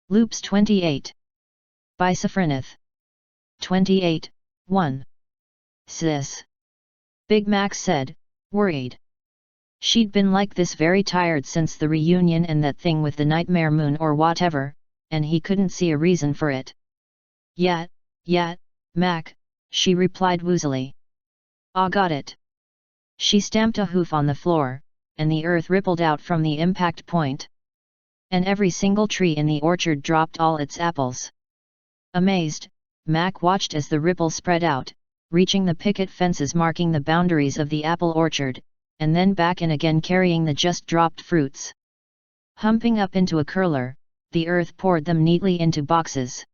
Loops 28. Bisophrynith. 28, 1. Sis. Big Max said, worried. She'd been like this very tired since the reunion and that thing with the nightmare moon or whatever, and he couldn't see a reason for it. Yet, Mac, she replied woozily. Ah, got it. She stamped a hoof on the floor, and the earth rippled out from the impact point. And every single tree in the orchard dropped all its apples. Amazed, Mac watched as the ripple spread out, reaching the picket fences marking the boundaries of the apple orchard, and then back in again carrying the just-dropped fruits. Humping up into a curler, the earth poured them neatly into boxes.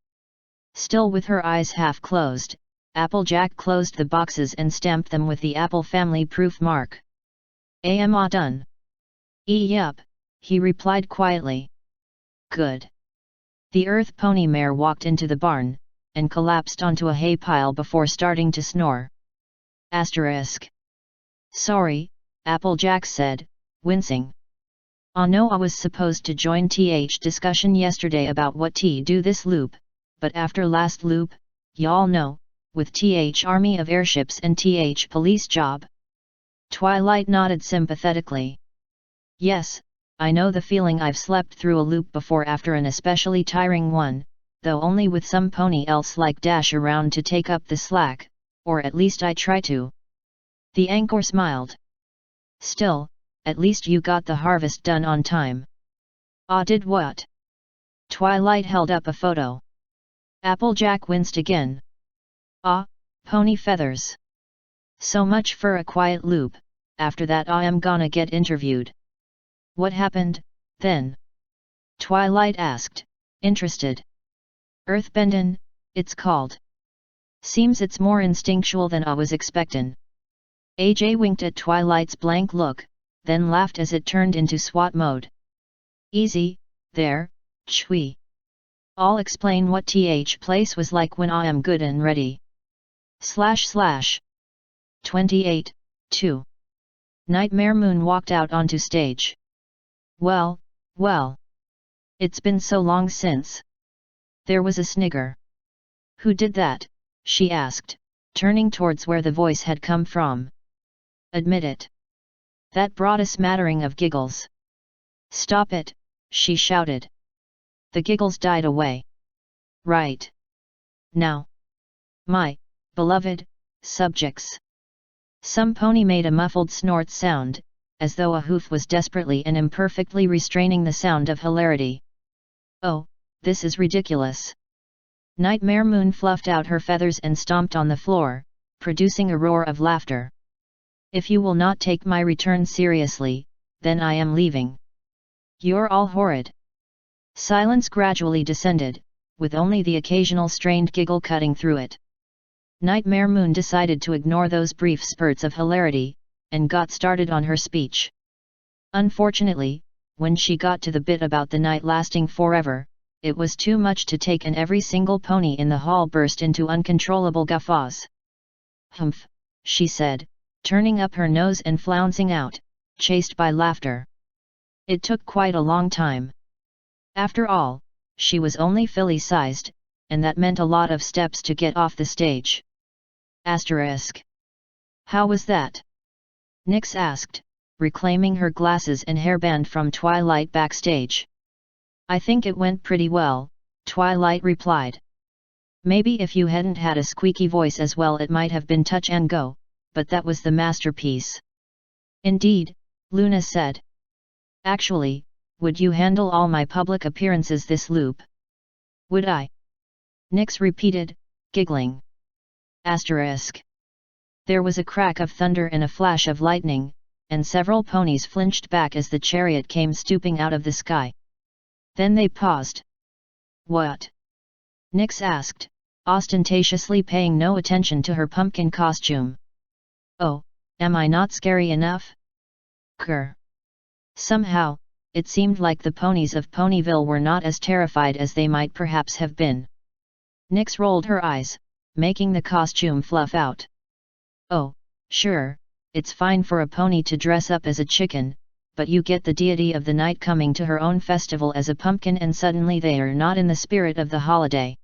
Still with her eyes half closed, Applejack closed the boxes and stamped them with the Apple family proof mark. Am I done? Yup, he replied quietly. Good. The earth pony mare walked into the barn, and collapsed onto a hay pile before starting to snore. Asterisk. Sorry, Applejack said, wincing. I know I was supposed to join TH discussion yesterday about what to do this loop, but after last loop, y'all know, with TH army of airships and TH police job. Twilight nodded sympathetically. Yes, I know the feeling. I've slept through a loop before after an especially tiring one, though only with some pony else like Dash around to take up the slack, or at least I try to. The anchor smiled. Still, at least you got the harvest done on time. Ah, did what? Twilight held up a photo. Applejack winced again. Ah, pony feathers. So much for a quiet loop, after that I am gonna get interviewed. What happened, then? Twilight asked, interested. Earthbendin', it's called. Seems it's more instinctual than I was expectin'. AJ winked at Twilight's blank look, then laughed as it turned into SWAT mode. Easy, there, Chui. I'll explain what TH place was like when I am good and ready. / 28, 2. Nightmare Moon walked out onto stage. Well. It's been so long since. There was a snigger. Who did that? She asked, turning towards where the voice had come from. Admit it. That brought a smattering of giggles. Stop it, she shouted. The giggles died away. Right. Now. My beloved subjects. Some pony made a muffled snort sound, as though a hoof was desperately and imperfectly restraining the sound of hilarity. Oh, this is ridiculous. Nightmare Moon fluffed out her feathers and stomped on the floor, producing a roar of laughter. If you will not take my return seriously, then I am leaving. You're all horrid. Silence gradually descended, with only the occasional strained giggle cutting through it. Nightmare Moon decided to ignore those brief spurts of hilarity, and got started on her speech. Unfortunately, when she got to the bit about the night lasting forever, it was too much to take and every single pony in the hall burst into uncontrollable guffaws. Humph, she said, turning up her nose and flouncing out, chased by laughter. It took quite a long time. After all, she was only filly-sized, and that meant a lot of steps to get off the stage. Asterisk. How was that? Nyx asked, reclaiming her glasses and hairband from Twilight backstage. I think it went pretty well, Twilight replied. Maybe if you hadn't had a squeaky voice as well it might have been touch and go, but that was the masterpiece. Indeed, Luna said. Actually, would you handle all my public appearances this loop? Would I? Nyx repeated, giggling. Asterisk. There was a crack of thunder and a flash of lightning, and several ponies flinched back as the chariot came stooping out of the sky. Then they paused. What? Nyx asked, ostentatiously paying no attention to her pumpkin costume. Oh, am I not scary enough? Grr. Somehow, it seemed like the ponies of Ponyville were not as terrified as they might perhaps have been. Nyx rolled her eyes, making the costume fluff out. Oh, sure, it's fine for a pony to dress up as a chicken, but you get the deity of the night coming to her own festival as a pumpkin and suddenly they are not in the spirit of the holiday.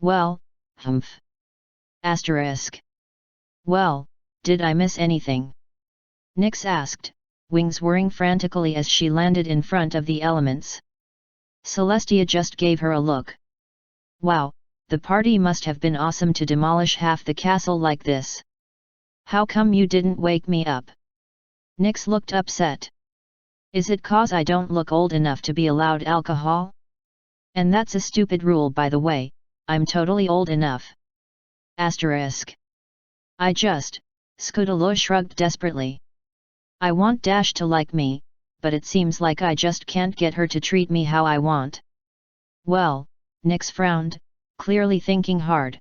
Well, humph. Asterisk. Well, did I miss anything? Nyx asked, wings whirring frantically as she landed in front of the elements. Celestia just gave her a look. Wow, the party must have been awesome to demolish half the castle like this. How come you didn't wake me up? Nyx looked upset. Is it cause I don't look old enough to be allowed alcohol? And that's a stupid rule, by the way, I'm totally old enough. Asterisk. Scootaloo shrugged desperately. I want Dash to like me, but it seems like I just can't get her to treat me how I want. Well, Nyx frowned, clearly thinking hard.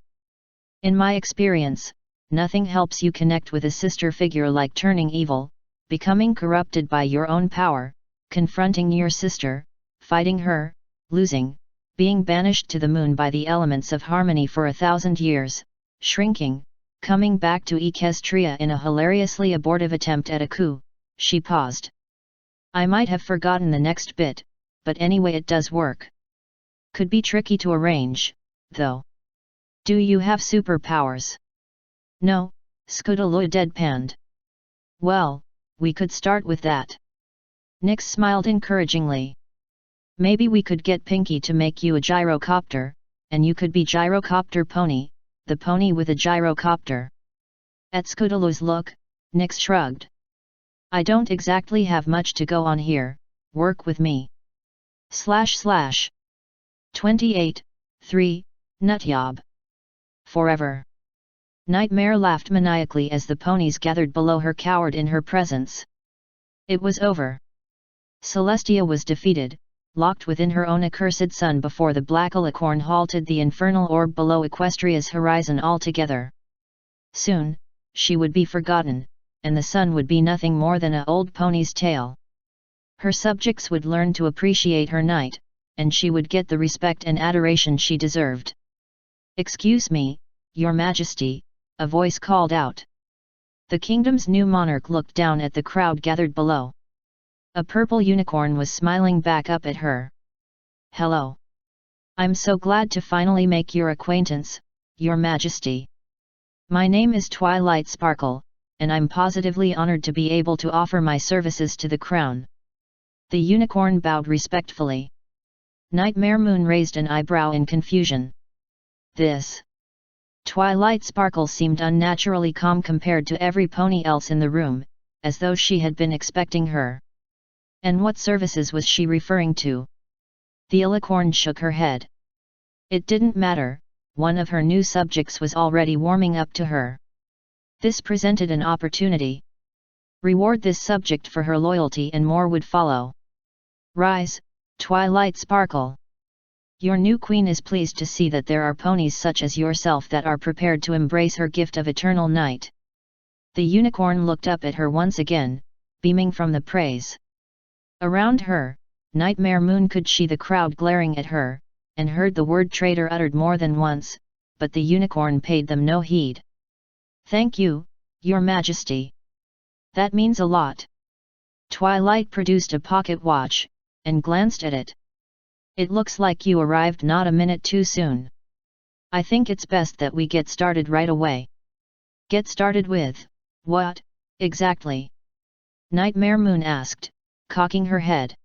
In my experience, nothing helps you connect with a sister figure like turning evil, becoming corrupted by your own power, confronting your sister, fighting her, losing, being banished to the moon by the elements of harmony for 1,000 years, shrinking, coming back to Equestria in a hilariously abortive attempt at a coup. She paused. I might have forgotten the next bit, but anyway it does work. Could be tricky to arrange, though. Do you have superpowers? No, Scootaloo deadpanned. Well, we could start with that. Nyx smiled encouragingly. Maybe we could get Pinky to make you a gyrocopter, and you could be Gyrocopter Pony, the pony with a gyrocopter. At Scootaloo's look, Nyx shrugged. I don't exactly have much to go on here, work with me. / 28:3, Nutjob. Forever. Nightmare laughed maniacally as the ponies gathered below her cowered in her presence. It was over. Celestia was defeated, locked within her own accursed sun before the black alicorn halted the infernal orb below Equestria's horizon altogether. Soon, she would be forgotten, and the sun would be nothing more than an old pony's tail. Her subjects would learn to appreciate her night, and she would get the respect and adoration she deserved. Excuse me, Your Majesty, a voice called out. The kingdom's new monarch looked down at the crowd gathered below. A purple unicorn was smiling back up at her. Hello. I'm so glad to finally make your acquaintance, Your Majesty. My name is Twilight Sparkle, and I'm positively honored to be able to offer my services to the crown. The unicorn bowed respectfully. Nightmare Moon raised an eyebrow in confusion. This. Twilight Sparkle seemed unnaturally calm compared to every pony else in the room, as though she had been expecting her. And what services was she referring to? The alicorn shook her head. It didn't matter, one of her new subjects was already warming up to her. This presented an opportunity. Reward this subject for her loyalty and more would follow. Rise, Twilight Sparkle. Your new queen is pleased to see that there are ponies such as yourself that are prepared to embrace her gift of eternal night. The unicorn looked up at her once again, beaming from the praise. Around her, Nightmare Moon could see the crowd glaring at her, and heard the word traitor uttered more than once, but the unicorn paid them no heed. Thank you, Your Majesty. That means a lot. Twilight produced a pocket watch, and glanced at it. It looks like you arrived not a minute too soon. I think it's best that we get started right away. Get started with, what, exactly? Nightmare Moon asked, cocking her head.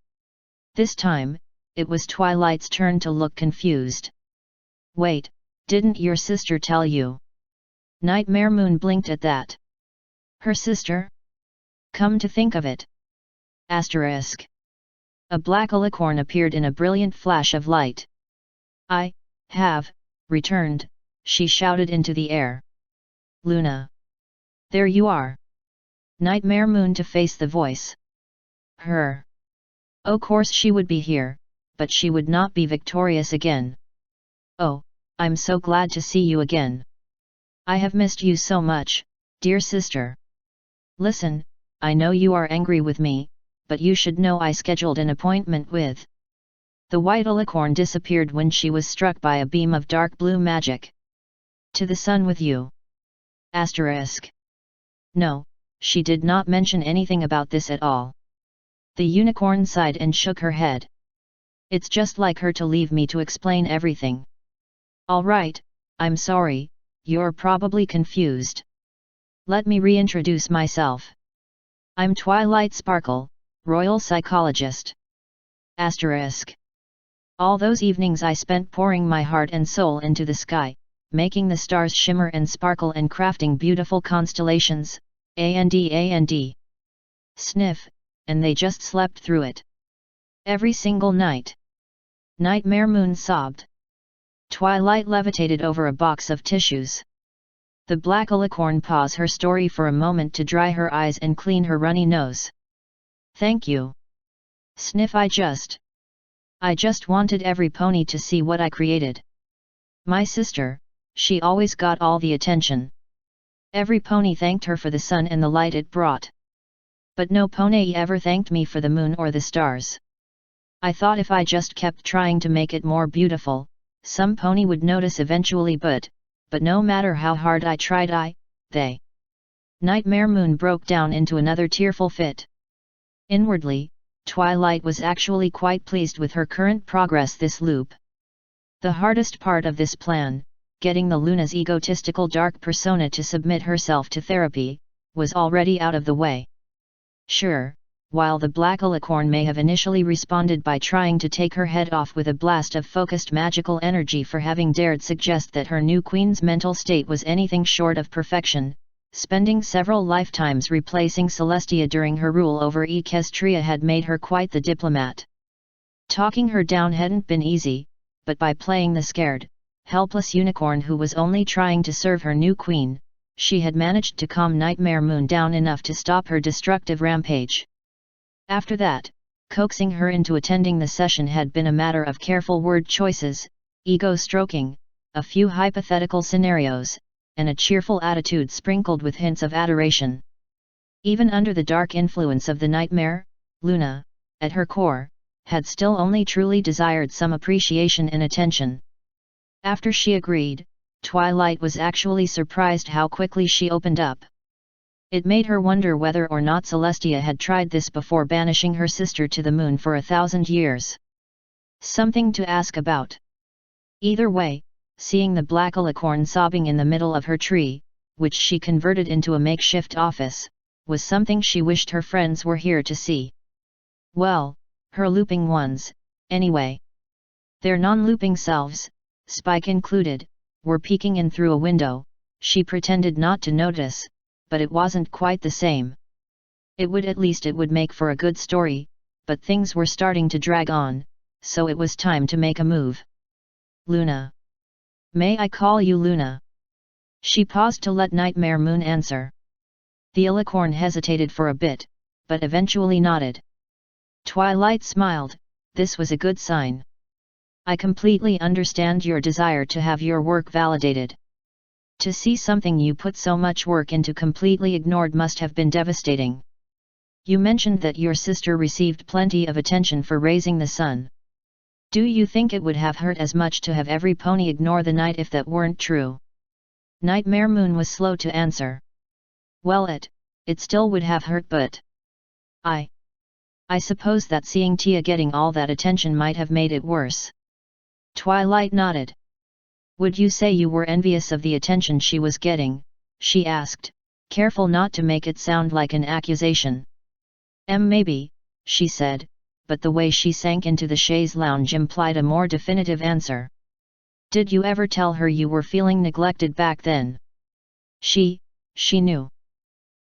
This time, it was Twilight's turn to look confused. Wait, didn't your sister tell you? Nightmare Moon blinked at that. Her sister? Come to think of it. Asterisk. A black alicorn appeared in a brilliant flash of light. I have returned, she shouted into the air. Luna. There you are. Nightmare Moon to face the voice. Her. Of course she would be here, but she would not be victorious again. Oh, I'm so glad to see you again. I have missed you so much, dear sister. Listen, I know you are angry with me, but you should know I scheduled an appointment with. The white alicorn disappeared when she was struck by a beam of dark blue magic. To the sun with you. Asterisk. No, she did not mention anything about this at all. The unicorn sighed and shook her head. It's just like her to leave me to explain everything. All right, I'm sorry, you're probably confused. Let me reintroduce myself. I'm Twilight Sparkle, Royal Psychologist. Asterisk. All those evenings I spent pouring my heart and soul into the sky, making the stars shimmer and sparkle and crafting beautiful constellations, and. Sniff, and they just slept through it. Every single night. Nightmare Moon sobbed. Twilight levitated over a box of tissues. The black alicorn paused her story for a moment to dry her eyes and clean her runny nose. Thank you. Sniff. I just wanted every pony to see what I created. My sister, she always got all the attention. Every pony thanked her for the sun and the light it brought. But no pony ever thanked me for the moon or the stars. I thought if I just kept trying to make it more beautiful, some pony would notice eventually, but no matter how hard I tried they. Nightmare Moon broke down into another tearful fit. Inwardly, Twilight was actually quite pleased with her current progress this loop. The hardest part of this plan, getting the Luna's egotistical dark persona to submit herself to therapy, was already out of the way. Sure, while the black alicorn may have initially responded by trying to take her head off with a blast of focused magical energy for having dared suggest that her new queen's mental state was anything short of perfection, spending several lifetimes replacing Celestia during her rule over Equestria had made her quite the diplomat. Talking her down hadn't been easy, but by playing the scared, helpless unicorn who was only trying to serve her new queen, she had managed to calm Nightmare Moon down enough to stop her destructive rampage. After that, coaxing her into attending the session had been a matter of careful word choices, ego stroking, a few hypothetical scenarios, and a cheerful attitude sprinkled with hints of adoration. Even under the dark influence of the nightmare, Luna, at her core, had still only truly desired some appreciation and attention. After she agreed, Twilight was actually surprised how quickly she opened up. It made her wonder whether or not Celestia had tried this before banishing her sister to the moon for 1,000 years. Something to ask about. Either way, seeing the black alicorn sobbing in the middle of her tree, which she converted into a makeshift office, was something she wished her friends were here to see. Well, her looping ones, anyway. Their non-looping selves, Spike included, were peeking in through a window. She pretended not to notice, but it wasn't quite the same. It would make for a good story, but things were starting to drag on, so it was time to make a move. Luna. May I call you Luna? She paused to let Nightmare Moon answer. The alicorn hesitated for a bit, but eventually nodded. Twilight smiled. This was a good sign. I completely understand your desire to have your work validated. To see something you put so much work into completely ignored must have been devastating. You mentioned that your sister received plenty of attention for raising the sun. Do you think it would have hurt as much to have every pony ignore the night if that weren't true? Nightmare Moon was slow to answer. Well, it still would have hurt, but I suppose that seeing Tia getting all that attention might have made it worse. Twilight nodded. Would you say you were envious of the attention she was getting? She asked, careful not to make it sound like an accusation. Maybe, she said, but the way she sank into the chaise lounge implied a more definitive answer. Did you ever tell her you were feeling neglected back then? She knew.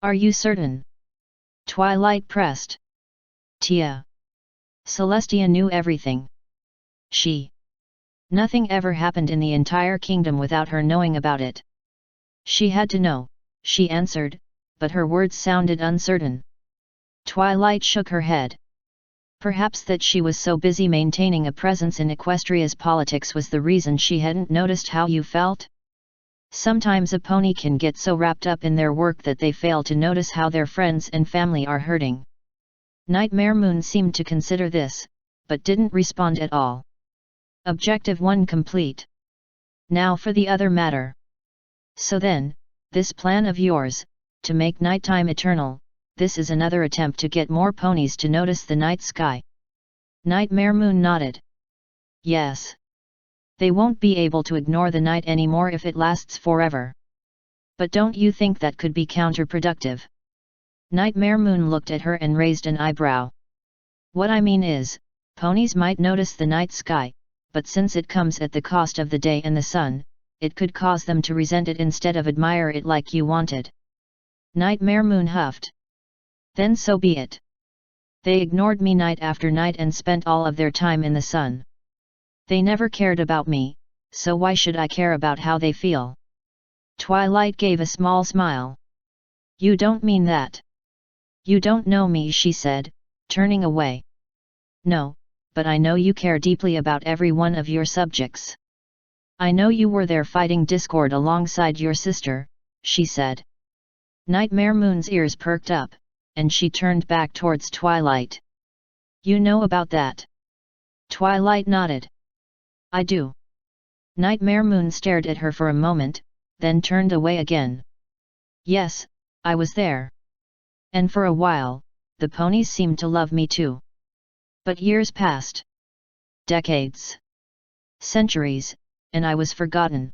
Are you certain? Twilight pressed. Tia. Celestia knew everything. Nothing ever happened in the entire kingdom without her knowing about it. She had to know, she answered, but her words sounded uncertain. Twilight shook her head. Perhaps that she was so busy maintaining a presence in Equestria's politics was the reason she hadn't noticed how you felt? Sometimes a pony can get so wrapped up in their work that they fail to notice how their friends and family are hurting. Nightmare Moon seemed to consider this, but didn't respond at all. Objective 1 complete. Now for the other matter. So then, this plan of yours, to make nighttime eternal, this is another attempt to get more ponies to notice the night sky. Nightmare Moon nodded. Yes. They won't be able to ignore the night anymore if it lasts forever. But don't you think that could be counterproductive? Nightmare Moon looked at her and raised an eyebrow. What I mean is, ponies might notice the night sky, but since it comes at the cost of the day and the sun, it could cause them to resent it instead of admire it like you wanted. Nightmare Moon huffed. Then so be it. They ignored me night after night and spent all of their time in the sun. They never cared about me, so why should I care about how they feel? Twilight gave a small smile. You don't mean that. You don't know me, she said, turning away. No, but I know you care deeply about every one of your subjects. I know you were there fighting discord alongside your sister, she said. Nightmare Moon's ears perked up, and she turned back towards Twilight. You know about that? Twilight nodded. I do. Nightmare Moon stared at her for a moment, then turned away again. Yes, I was there. And for a while, the ponies seemed to love me too. But years passed. Decades. Centuries, and I was forgotten.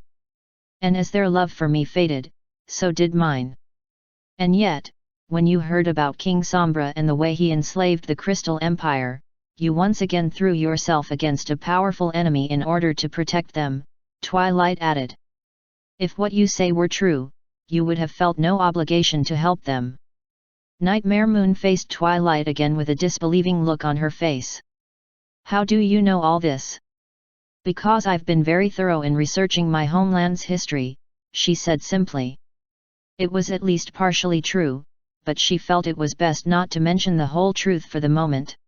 And as their love for me faded, so did mine. And yet, when you heard about King Sombra and the way he enslaved the Crystal Empire, you once again threw yourself against a powerful enemy in order to protect them, Twilight added. If what you say were true, you would have felt no obligation to help them. Nightmare Moon faced Twilight again with a disbelieving look on her face. How do you know all this? Because I've been very thorough in researching my homeland's history, she said simply. It was at least partially true, but she felt it was best not to mention the whole truth for the moment.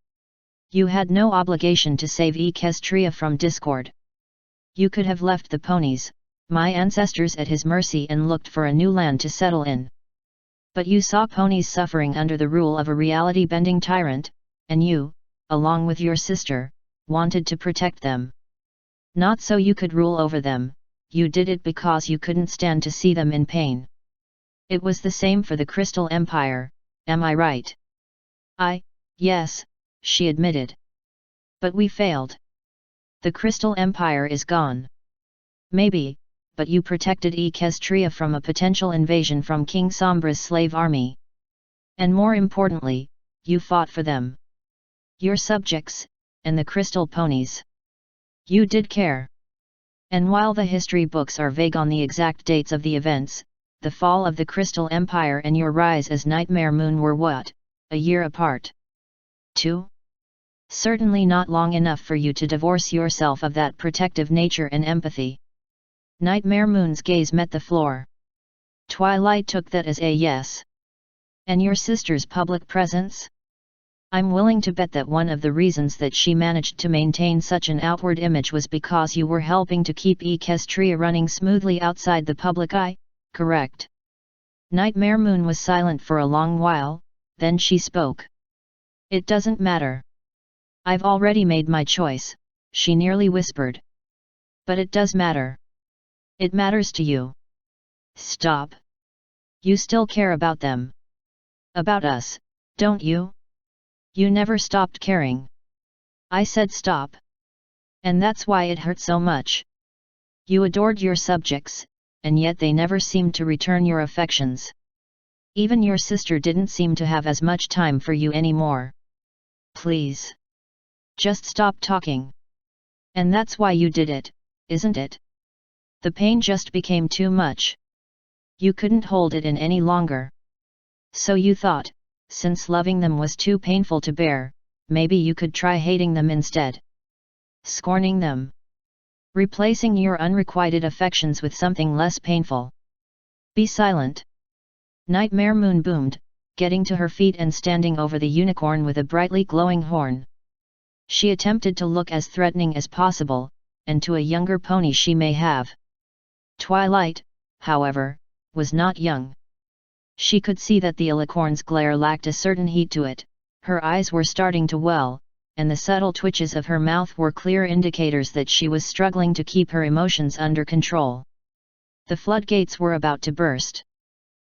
You had no obligation to save Equestria from discord. You could have left the ponies, my ancestors, at his mercy and looked for a new land to settle in. But you saw ponies suffering under the rule of a reality-bending tyrant, and you, along with your sister, wanted to protect them. Not so you could rule over them, you did it because you couldn't stand to see them in pain. It was the same for the Crystal Empire, am I right? Yes, she admitted. But we failed. The Crystal Empire is gone. Maybe, but you protected Equestria from a potential invasion from King Sombra's slave army. And more importantly, you fought for them. Your subjects, and the crystal ponies. You did care. And while the history books are vague on the exact dates of the events, the fall of the Crystal Empire and your rise as Nightmare Moon were what, a year apart? 2? Certainly not long enough for you to divorce yourself of that protective nature and empathy. Nightmare Moon's gaze met the floor. Twilight took that as a yes. And your sister's public presence? I'm willing to bet that one of the reasons that she managed to maintain such an outward image was because you were helping to keep Equestria running smoothly outside the public eye, correct? Nightmare Moon was silent for a long while, then she spoke. It doesn't matter. I've already made my choice, she nearly whispered. But it does matter. It matters to you. Stop. You still care about them. About us, don't you? You never stopped caring. I said stop. And that's why it hurt so much. You adored your subjects, and yet they never seemed to return your affections. Even your sister didn't seem to have as much time for you anymore. Please. Just stop talking. And that's why you did it, isn't it? The pain just became too much. You couldn't hold it in any longer. So you thought, since loving them was too painful to bear, maybe you could try hating them instead. Scorning them. Replacing your unrequited affections with something less painful. Be silent. Nightmare Moon boomed, getting to her feet and standing over the unicorn with a brightly glowing horn. She attempted to look as threatening as possible, and to a younger pony she may have. Twilight, however, was not young. She could see that the alicorn's glare lacked a certain heat to it, her eyes were starting to well, and the subtle twitches of her mouth were clear indicators that she was struggling to keep her emotions under control. The floodgates were about to burst.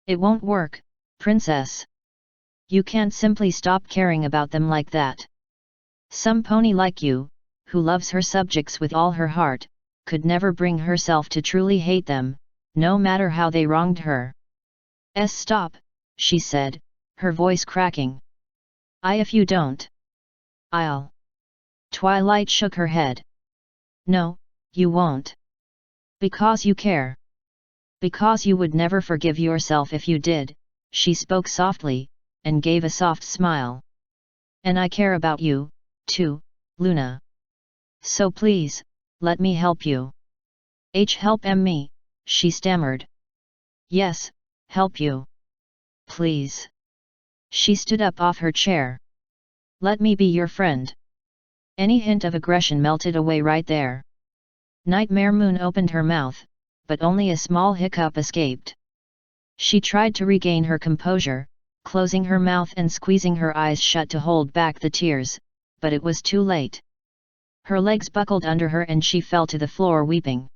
It won't work, princess. You can't simply stop caring about them like that. Some pony like you, who loves her subjects with all her heart, could never bring herself to truly hate them, no matter how they wronged her. Stop, she said, her voice cracking. If you don't. I'll. Twilight shook her head. No, you won't. Because you care. Because you would never forgive yourself if you did, she spoke softly, and gave a soft smile. And I care about you, too, Luna. So please, let me help you. Help me, she stammered. Yes, help you. Please. She stood up off her chair. Let me be your friend. Any hint of aggression melted away right there. Nightmare Moon opened her mouth, but only a small hiccup escaped. She tried to regain her composure, closing her mouth and squeezing her eyes shut to hold back the tears, but it was too late. Her legs buckled under her and she fell to the floor weeping.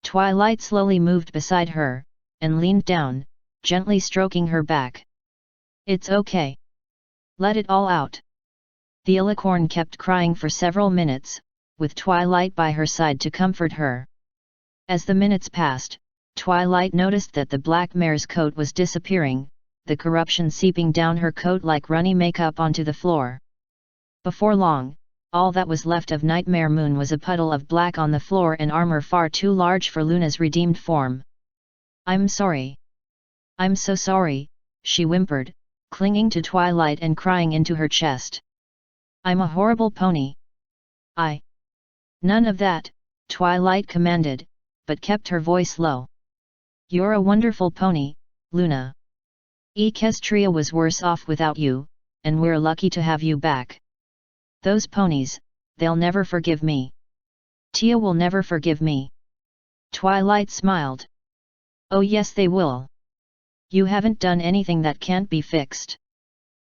Twilight slowly moved beside her, and leaned down, gently stroking her back. It's okay. Let it all out. The alicorn kept crying for several minutes, with Twilight by her side to comfort her. As the minutes passed, Twilight noticed that the black mare's coat was disappearing, the corruption seeping down her coat like runny makeup onto the floor. Before long, all that was left of Nightmare Moon was a puddle of black on the floor and armor far too large for Luna's redeemed form. I'm sorry. I'm so sorry, she whimpered, clinging to Twilight and crying into her chest. I'm a horrible pony. None of that, Twilight commanded, but kept her voice low. You're a wonderful pony, Luna. Equestria was worse off without you, and we're lucky to have you back. Those ponies, they'll never forgive me. Tia will never forgive me. Twilight smiled. Oh yes they will. You haven't done anything that can't be fixed.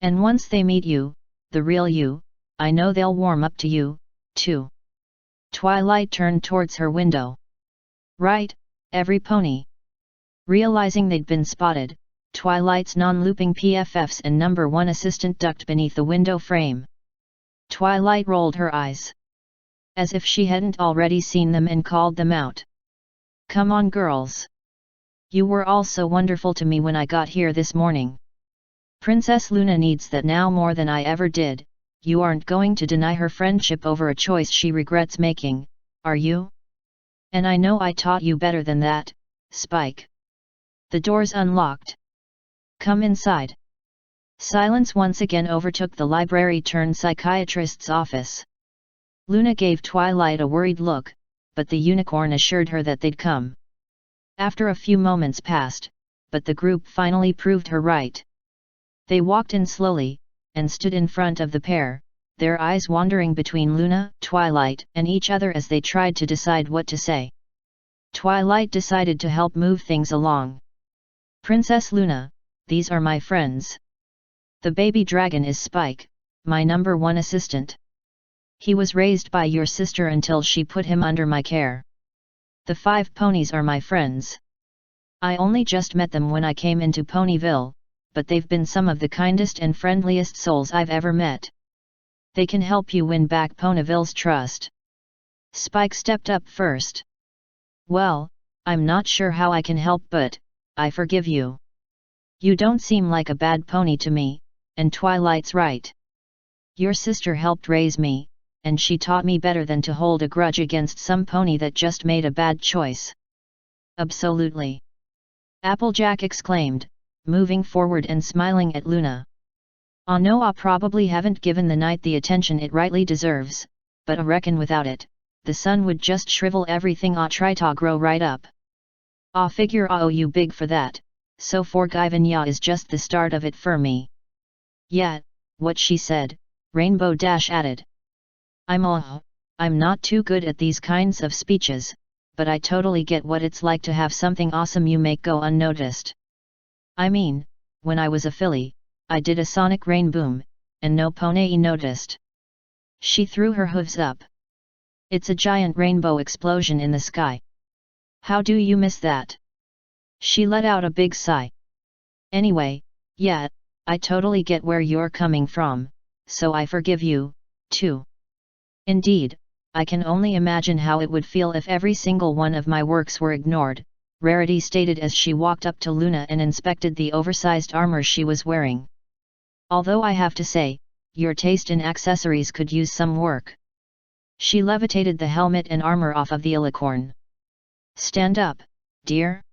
And once they meet you, the real you, I know they'll warm up to you, too. Twilight turned towards her window. Right, every pony. Realizing they'd been spotted, Twilight's non-looping PFFs and number 1 assistant ducked beneath the window frame. Twilight rolled her eyes. As if she hadn't already seen them and called them out. Come on girls. You were all so wonderful to me when I got here this morning. Princess Luna needs that now more than I ever did. You aren't going to deny her friendship over a choice she regrets making, are you? And I know I taught you better than that, Spike. The doors unlocked. Come inside. Silence once again overtook the library-turned-psychiatrist's office. Luna gave Twilight a worried look, but the unicorn assured her that they'd come. After a few moments passed, but the group finally proved her right. They walked in slowly, and stood in front of the pair, their eyes wandering between Luna, Twilight, and each other as they tried to decide what to say. Twilight decided to help move things along. Princess Luna, these are my friends. The baby dragon is Spike, my number 1 assistant. He was raised by your sister until she put him under my care. The 5 ponies are my friends. I only just met them when I came into Ponyville, but they've been some of the kindest and friendliest souls I've ever met. They can help you win back Ponyville's trust. Spike stepped up first. Well, I'm not sure how I can help but, I forgive you. You don't seem like a bad pony to me, and Twilight's right. Your sister helped raise me, and she taught me better than to hold a grudge against some pony that just made a bad choice. Absolutely. Applejack exclaimed, moving forward and smiling at Luna. I know I probably haven't given the night the attention it rightly deserves, but I reckon without it, the sun would just shrivel everything I try to grow right up. I figure I owe you big for that, so forgiving ya is just the start of it for me. Yeah, what she said, Rainbow Dash added. I'm not too good at these kinds of speeches, but I totally get what it's like to have something awesome you make go unnoticed. I mean, when I was a filly, I did a sonic rain boom, and no pony noticed. She threw her hooves up. It's a giant rainbow explosion in the sky. How do you miss that? She let out a big sigh. Anyway, yeah, I totally get where you're coming from, so I forgive you, too. Indeed, I can only imagine how it would feel if every single one of my works were ignored, Rarity stated as she walked up to Luna and inspected the oversized armor she was wearing. Although I have to say, your taste in accessories could use some work. She levitated the helmet and armor off of the alicorn. Stand up, dear.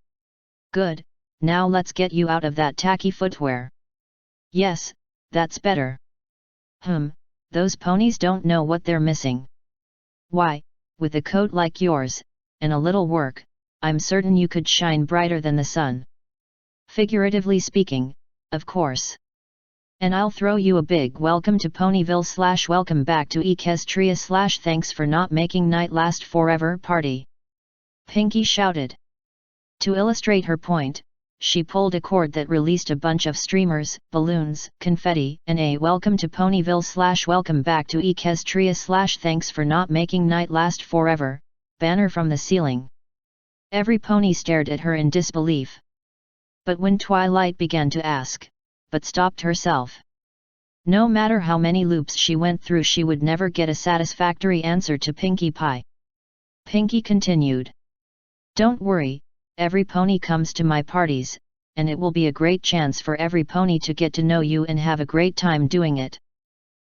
Good, now let's get you out of that tacky footwear. Yes, that's better. Those ponies don't know what they're missing. Why, with a coat like yours, and a little work, I'm certain you could shine brighter than the sun. Figuratively speaking, of course. And I'll throw you a big welcome to Ponyville / welcome back to Equestria / thanks for not making night last forever party. Pinkie shouted. To illustrate her point, she pulled a cord that released a bunch of streamers, balloons, confetti, and a welcome to Ponyville / welcome back to Equestria / thanks for not making night last forever banner from the ceiling. Every pony stared at her in disbelief. But when Twilight began to ask, but stopped herself. No matter how many loops she went through, she would never get a satisfactory answer to Pinkie Pie. Pinkie continued. Don't worry, every pony comes to my parties, and it will be a great chance for every pony to get to know you and have a great time doing it.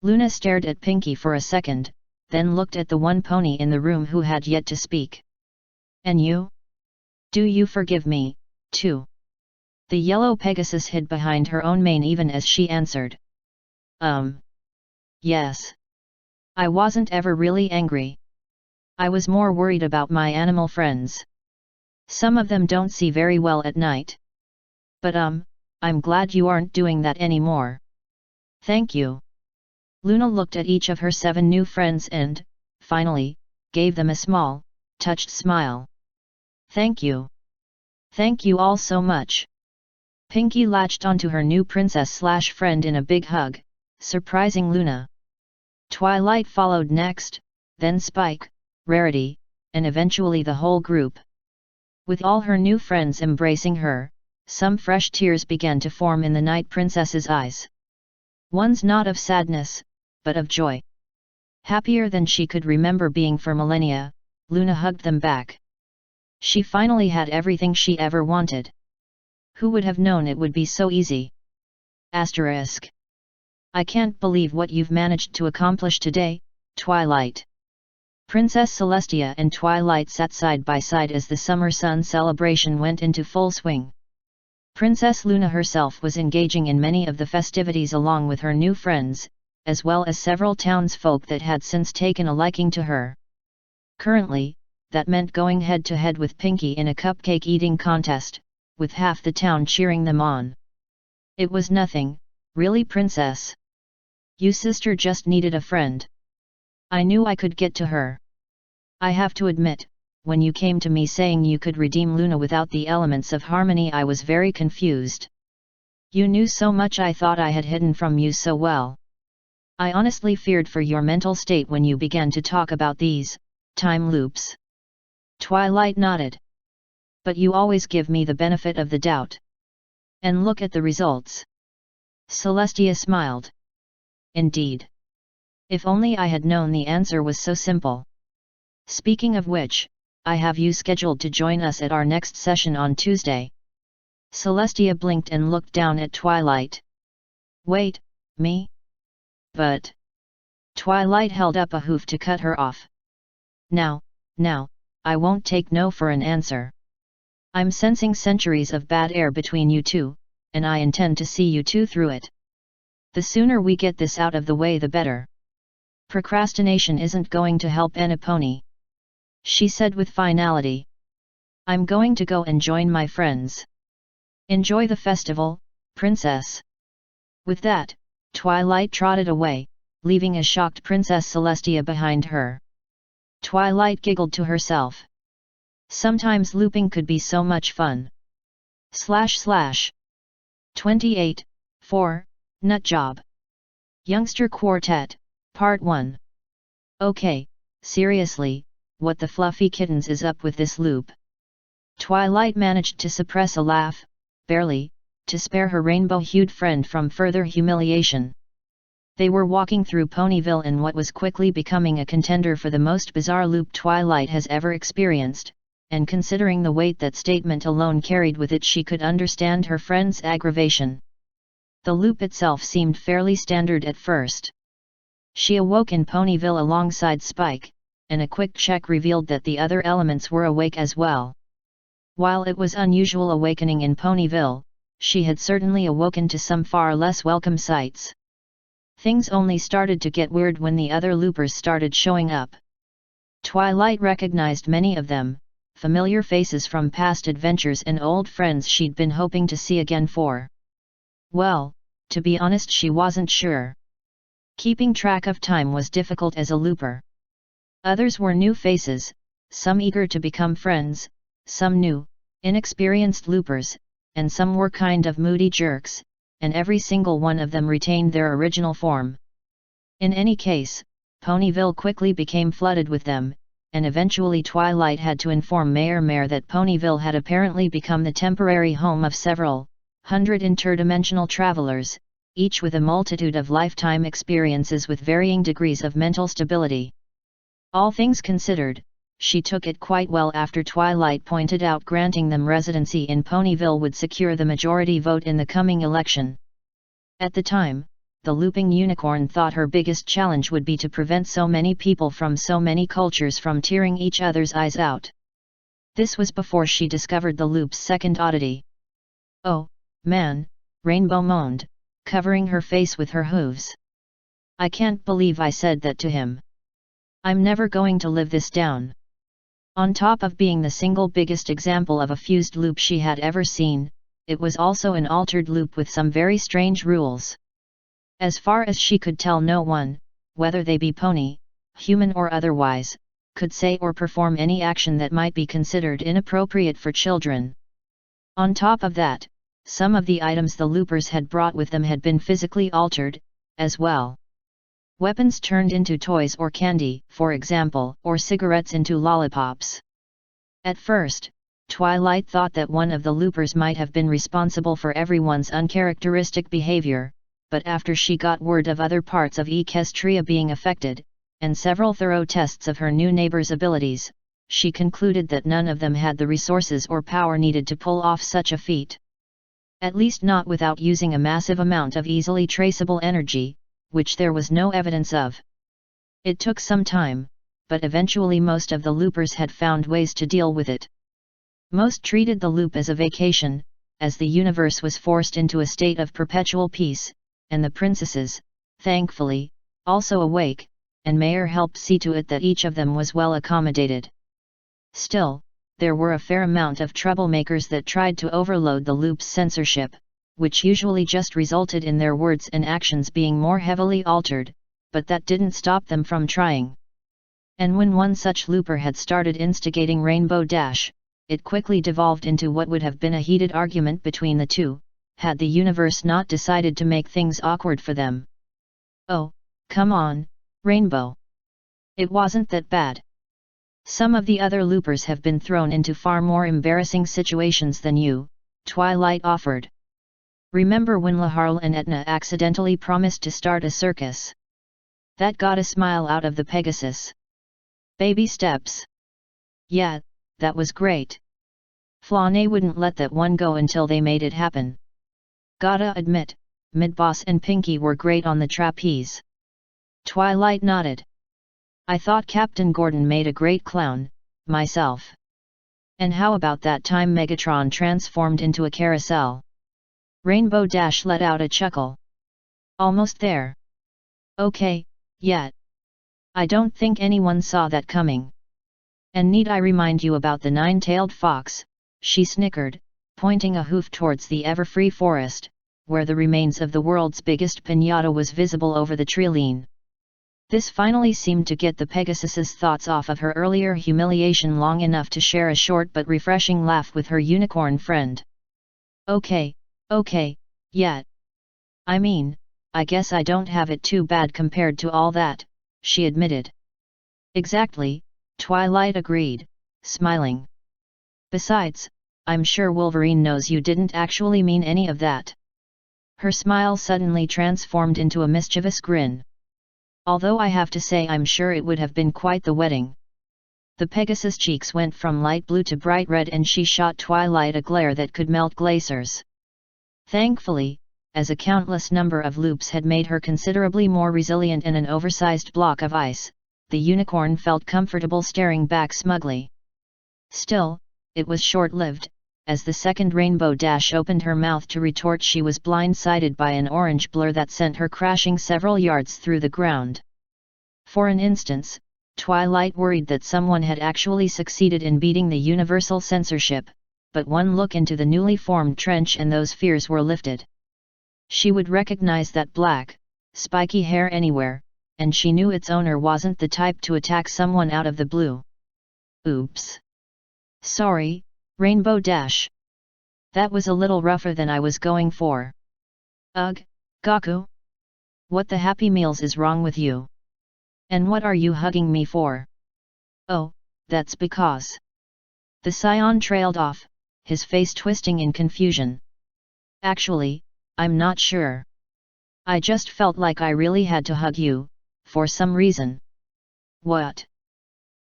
Luna stared at Pinkie for a second, then looked at the one pony in the room who had yet to speak. And you? Do you forgive me, too? The yellow Pegasus hid behind her own mane even as she answered. Yes. I wasn't ever really angry. I was more worried about my animal friends. Some of them don't see very well at night. But I'm glad you aren't doing that anymore. Thank you. Luna looked at each of her 7 new friends and, finally, gave them a small, touched smile. Thank you. Thank you all so much. Pinkie latched onto her new princess / friend in a big hug, surprising Luna. Twilight followed next, then Spike, Rarity, and eventually the whole group. With all her new friends embracing her, some fresh tears began to form in the Night Princess's eyes. Ones not of sadness, but of joy. Happier than she could remember being for millennia, Luna hugged them back. She finally had everything she ever wanted. Who would have known it would be so easy? Asterisk. I can't believe what you've managed to accomplish today, Twilight. Princess Celestia and Twilight sat side by side as the summer sun celebration went into full swing. Princess Luna herself was engaging in many of the festivities along with her new friends, as well as several townsfolk that had since taken a liking to her. Currently, that meant going head-to-head with Pinkie in a cupcake eating contest, with half the town cheering them on. It was nothing, really, Princess. You sister just needed a friend. I knew I could get to her. I have to admit, when you came to me saying you could redeem Luna without the elements of harmony, I was very confused. You knew so much I thought I had hidden from you so well. I honestly feared for your mental state when you began to talk about these time loops. Twilight nodded. But you always give me the benefit of the doubt. And look at the results. Celestia smiled. Indeed. If only I had known the answer was so simple. Speaking of which, I have you scheduled to join us at our next session on Tuesday. Celestia blinked and looked down at Twilight. Wait, me? But... Twilight held up a hoof to cut her off. Now, I won't take no for an answer. I'm sensing centuries of bad air between you two, and I intend to see you two through it. The sooner we get this out of the way the better. Procrastination isn't going to help any pony. She said with finality. I'm going to go and join my friends. Enjoy the festival, Princess. With that, Twilight trotted away, leaving a shocked Princess Celestia behind her. Twilight giggled to herself. Sometimes looping could be so much fun. / 28, 4, Nutjob. Youngster Quartet, Part 1. Okay, seriously, what the fluffy kittens is up with this loop? Twilight managed to suppress a laugh, barely, to spare her rainbow-hued friend from further humiliation. They were walking through Ponyville in what was quickly becoming a contender for the most bizarre loop Twilight has ever experienced, and considering the weight that statement alone carried with it, she could understand her friend's aggravation. The loop itself seemed fairly standard at first. She awoke in Ponyville alongside Spike, and a quick check revealed that the other elements were awake as well. While it was unusual awakening in Ponyville, she had certainly awoken to some far less welcome sights. Things only started to get weird when the other loopers started showing up. Twilight recognized many of them, familiar faces from past adventures and old friends she'd been hoping to see again for. Well, to be honest, she wasn't sure. Keeping track of time was difficult as a looper. Others were new faces, some eager to become friends, some new, inexperienced loopers, and some were kind of moody jerks, and every single one of them retained their original form. In any case, Ponyville quickly became flooded with them, and eventually Twilight had to inform Mayor that Ponyville had apparently become the temporary home of several hundred interdimensional travelers, each with a multitude of lifetime experiences with varying degrees of mental stability. All things considered, she took it quite well after Twilight pointed out granting them residency in Ponyville would secure the majority vote in the coming election. At the time, the looping unicorn thought her biggest challenge would be to prevent so many people from so many cultures from tearing each other's eyes out. This was before she discovered the loop's second oddity. "Oh, man," Rainbow moaned, covering her face with her hooves. "I can't believe I said that to him. I'm never going to live this down." On top of being the single biggest example of a fused loop she had ever seen, it was also an altered loop with some very strange rules. As far as she could tell, no one, whether they be pony, human or otherwise, could say or perform any action that might be considered inappropriate for children. On top of that, some of the items the loopers had brought with them had been physically altered, as well. Weapons turned into toys or candy, for example, or cigarettes into lollipops. At first, Twilight thought that one of the loopers might have been responsible for everyone's uncharacteristic behavior, but after she got word of other parts of Equestria being affected, and several thorough tests of her new neighbor's abilities, she concluded that none of them had the resources or power needed to pull off such a feat. At least not without using a massive amount of easily traceable energy, which there was no evidence of. It took some time, but eventually most of the loopers had found ways to deal with it. Most treated the loop as a vacation, as the universe was forced into a state of perpetual peace, and the princesses, thankfully, also awake, and Mayor helped see to it that each of them was well accommodated. Still, there were a fair amount of troublemakers that tried to overload the loop's censorship, which usually just resulted in their words and actions being more heavily altered, but that didn't stop them from trying. And when one such looper had started instigating Rainbow Dash, it quickly devolved into what would have been a heated argument between the two, had the universe not decided to make things awkward for them. "Oh, come on, Rainbow. It wasn't that bad. Some of the other loopers have been thrown into far more embarrassing situations than you," Twilight offered. "Remember when Laharl and Etna accidentally promised to start a circus? That got a smile out of the Pegasus. Baby steps. Yeah, that was great. Flauné wouldn't let that one go until they made it happen. Gotta admit, Midboss and Pinky were great on the trapeze." Twilight nodded. "I thought Captain Gordon made a great clown, myself. And how about that time Megatron transformed into a carousel?" Rainbow Dash let out a chuckle. "Almost there. Okay, yeah. I don't think anyone saw that coming. And need I remind you about the nine-tailed fox?" she snickered, pointing a hoof towards the ever-free forest, where the remains of the world's biggest piñata was visible over the treeline. This finally seemed to get the Pegasus's thoughts off of her earlier humiliation long enough to share a short but refreshing laugh with her unicorn friend. Okay, yeah. I mean, I guess I don't have it too bad compared to all that," she admitted. "Exactly," Twilight agreed, smiling. "Besides, I'm sure Wolverine knows you didn't actually mean any of that. Her smile suddenly transformed into a mischievous grin. Although I have to say I'm sure it would have been quite the wedding. The Pegasus' cheeks went from light blue to bright red and she shot Twilight a glare that could melt glaciers. Thankfully, as a countless number of loops had made her considerably more resilient in an oversized block of ice, the unicorn felt comfortable staring back smugly. Still, it was short-lived. As the second Rainbow Dash opened her mouth to retort, she was blindsided by an orange blur that sent her crashing several yards through the ground. For an instant, Twilight worried that someone had actually succeeded in beating the universal censorship, but one look into the newly formed trench and those fears were lifted. She would recognize that black, spiky hair anywhere, and she knew its owner wasn't the type to attack someone out of the blue. Oops. Sorry, Rainbow Dash. That was a little rougher than I was going for. Ugh, Gaku? What the happy meals is wrong with you? And what are you hugging me for? Oh, that's because. The scion trailed off, his face twisting in confusion. Actually, I'm not sure. I just felt like I really had to hug you, for some reason. What?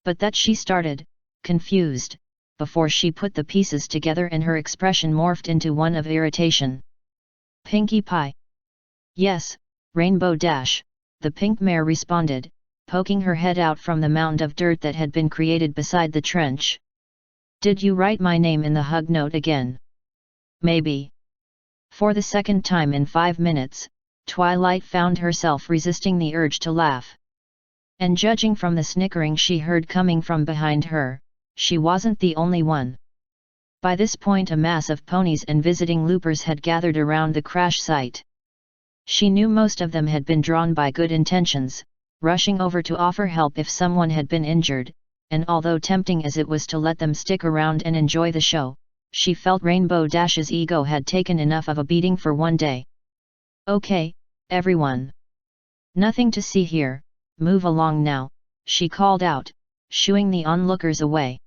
But that she started, confused, before she put the pieces together and her expression morphed into one of irritation. Pinkie Pie. Yes, Rainbow Dash, the pink mare responded, poking her head out from the mound of dirt that had been created beside the trench. Did you write my name in the hug note again? Maybe. For the second time in 5 minutes, Twilight found herself resisting the urge to laugh. And judging from the snickering she heard coming from behind her, she wasn't the only one. By this point a mass of ponies and visiting loopers had gathered around the crash site. She knew most of them had been drawn by good intentions, rushing over to offer help if someone had been injured, and although tempting as it was to let them stick around and enjoy the show, she felt Rainbow Dash's ego had taken enough of a beating for one day. Okay, everyone. Nothing to see here, move along now, she called out, shooing the onlookers away.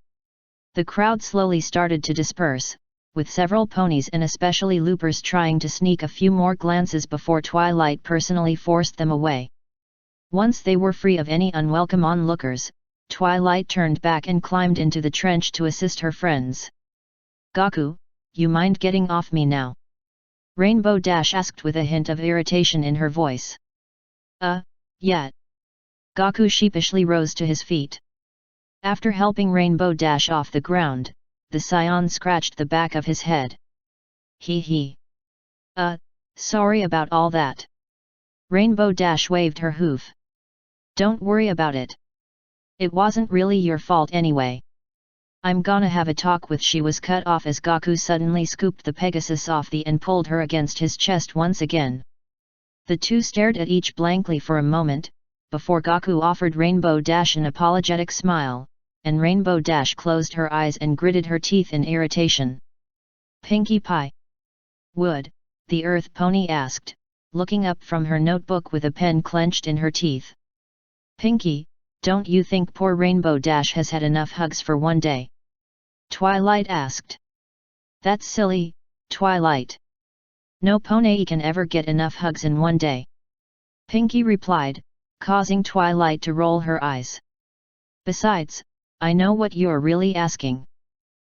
The crowd slowly started to disperse, with several ponies and especially loopers trying to sneak a few more glances before Twilight personally forced them away. Once they were free of any unwelcome onlookers, Twilight turned back and climbed into the trench to assist her friends. Gaku, you mind getting off me now? Rainbow Dash asked with a hint of irritation in her voice. Yeah. Gaku sheepishly rose to his feet. After helping Rainbow Dash off the ground, the scion scratched the back of his head. Hee. Sorry about all that. Rainbow Dash waved her hoof. Don't worry about it. It wasn't really your fault anyway. I'm gonna have a talk with. She was cut off as Gaku suddenly scooped the Pegasus off and pulled her against his chest once again. The two stared at each blankly for a moment, before Gaku offered Rainbow Dash an apologetic smile, and Rainbow Dash closed her eyes and gritted her teeth in irritation. Pinkie Pie. Would, the Earth Pony asked, looking up from her notebook with a pen clenched in her teeth. Pinkie, don't you think poor Rainbow Dash has had enough hugs for one day? Twilight asked. That's silly, Twilight. No pony can ever get enough hugs in one day. Pinkie replied, causing Twilight to roll her eyes. Besides, I know what you're really asking.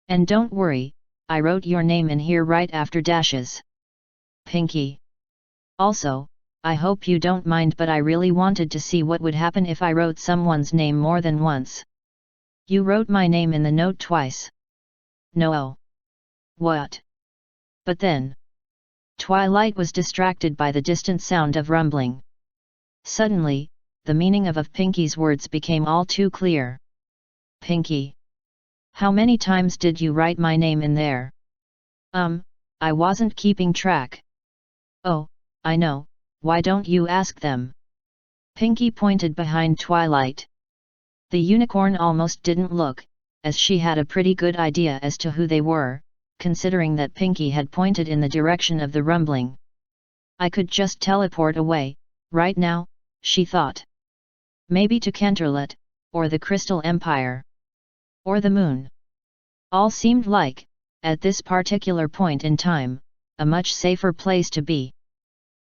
And don't worry, I wrote your name in here right after Dash's. Pinkie. Also, I hope you don't mind, but I really wanted to see what would happen if I wrote someone's name more than once. You wrote my name in the note twice. No. What? But then. Twilight was distracted by the distant sound of rumbling. Suddenly, the meaning of Pinkie's words became all too clear. Pinkie. How many times did you write my name in there? I wasn't keeping track. Oh, I know, why don't you ask them? Pinkie pointed behind Twilight. The unicorn almost didn't look, as she had a pretty good idea as to who they were, considering that Pinkie had pointed in the direction of the rumbling. I could just teleport away, right now, she thought. Maybe to Canterlot, or the Crystal Empire. Or the moon. All seemed like, at this particular point in time, a much safer place to be.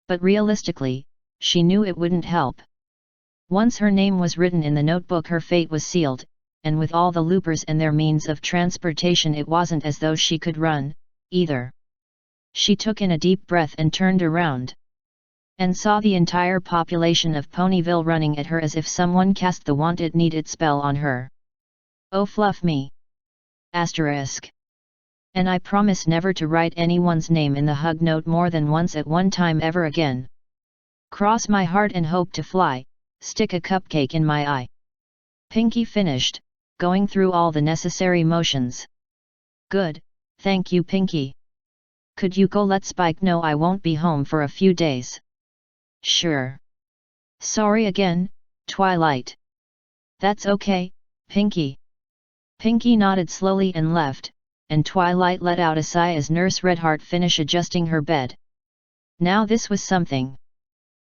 But realistically, she knew it wouldn't help. Once her name was written in the notebook, her fate was sealed, and with all the loopers and their means of transportation, it wasn't as though she could run, either. She took in a deep breath and turned around, and saw the entire population of Ponyville running at her as if someone cast the want it need it spell on her. Oh fluff me! Asterisk. And I promise never to write anyone's name in the hug note more than once at one time ever again. Cross my heart and hope to fly, stick a cupcake in my eye. Pinky finished, going through all the necessary motions. Good, thank you Pinky. Could you go let Spike know I won't be home for a few days? Sure. Sorry again, Twilight. That's okay, Pinky. Pinky nodded slowly and left, and Twilight let out a sigh as Nurse Redheart finished adjusting her bed. Now this was something.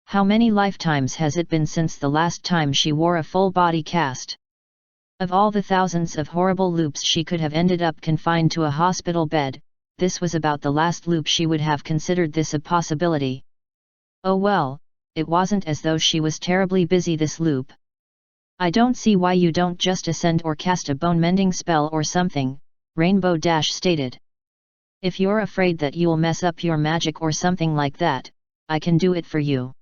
How many lifetimes has it been since the last time she wore a full body cast? Of all the thousands of horrible loops she could have ended up confined to a hospital bed, this was about the last loop she would have considered this a possibility. Oh well, it wasn't as though she was terribly busy this loop. I don't see why you don't just ascend or cast a bone-mending spell or something, Rainbow Dash stated. If you're afraid that you'll mess up your magic or something like that, I can do it for you.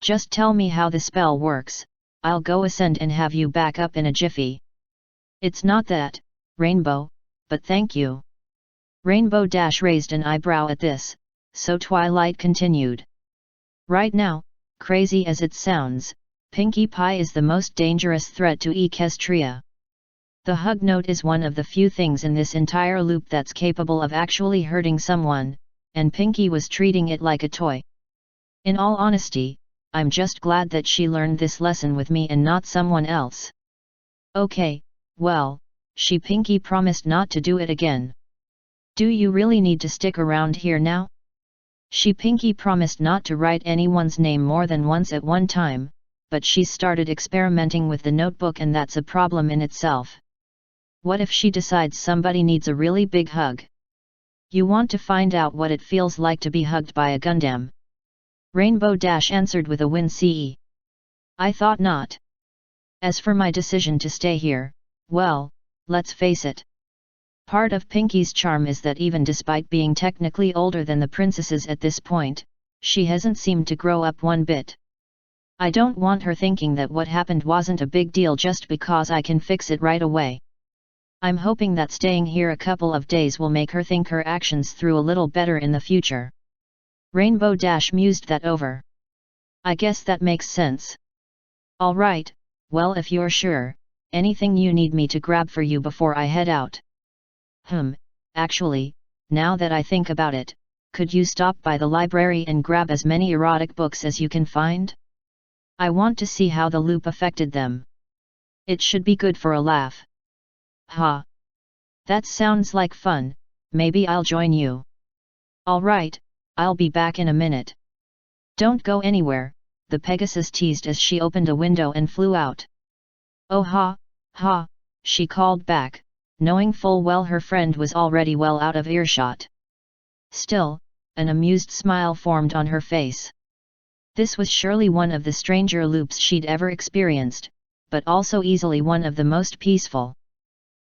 Just tell me how the spell works, I'll go ascend and have you back up in a jiffy. It's not that, Rainbow, but thank you. Rainbow Dash raised an eyebrow at this, so Twilight continued. Right now, crazy as it sounds, Pinkie Pie is the most dangerous threat to Equestria. The hug note is one of the few things in this entire loop that's capable of actually hurting someone, and Pinkie was treating it like a toy. In all honesty, I'm just glad that she learned this lesson with me and not someone else. Okay, well, Pinkie promised not to do it again. Do you really need to stick around here now? Pinkie promised not to write anyone's name more than once at one time, but she's started experimenting with the notebook and that's a problem in itself. What if she decides somebody needs a really big hug? You want to find out what it feels like to be hugged by a Gundam? Rainbow Dash answered with a wince. I thought not. As for my decision to stay here, well, let's face it. Part of Pinkie's charm is that even despite being technically older than the princesses at this point, she hasn't seemed to grow up one bit. I don't want her thinking that what happened wasn't a big deal just because I can fix it right away. I'm hoping that staying here a couple of days will make her think her actions through a little better in the future. Rainbow Dash mused that over. I guess that makes sense. Alright, well if you're sure, anything you need me to grab for you before I head out? Actually, now that I think about it, could you stop by the library and grab as many erotic books as you can find? I want to see how the loop affected them. It should be good for a laugh. Ha! That sounds like fun, maybe I'll join you. Alright, I'll be back in a minute. Don't go anywhere, the Pegasus teased as she opened a window and flew out. Oh ha, she called back, knowing full well her friend was already well out of earshot. Still, an amused smile formed on her face. This was surely one of the stranger loops she'd ever experienced, but also easily one of the most peaceful.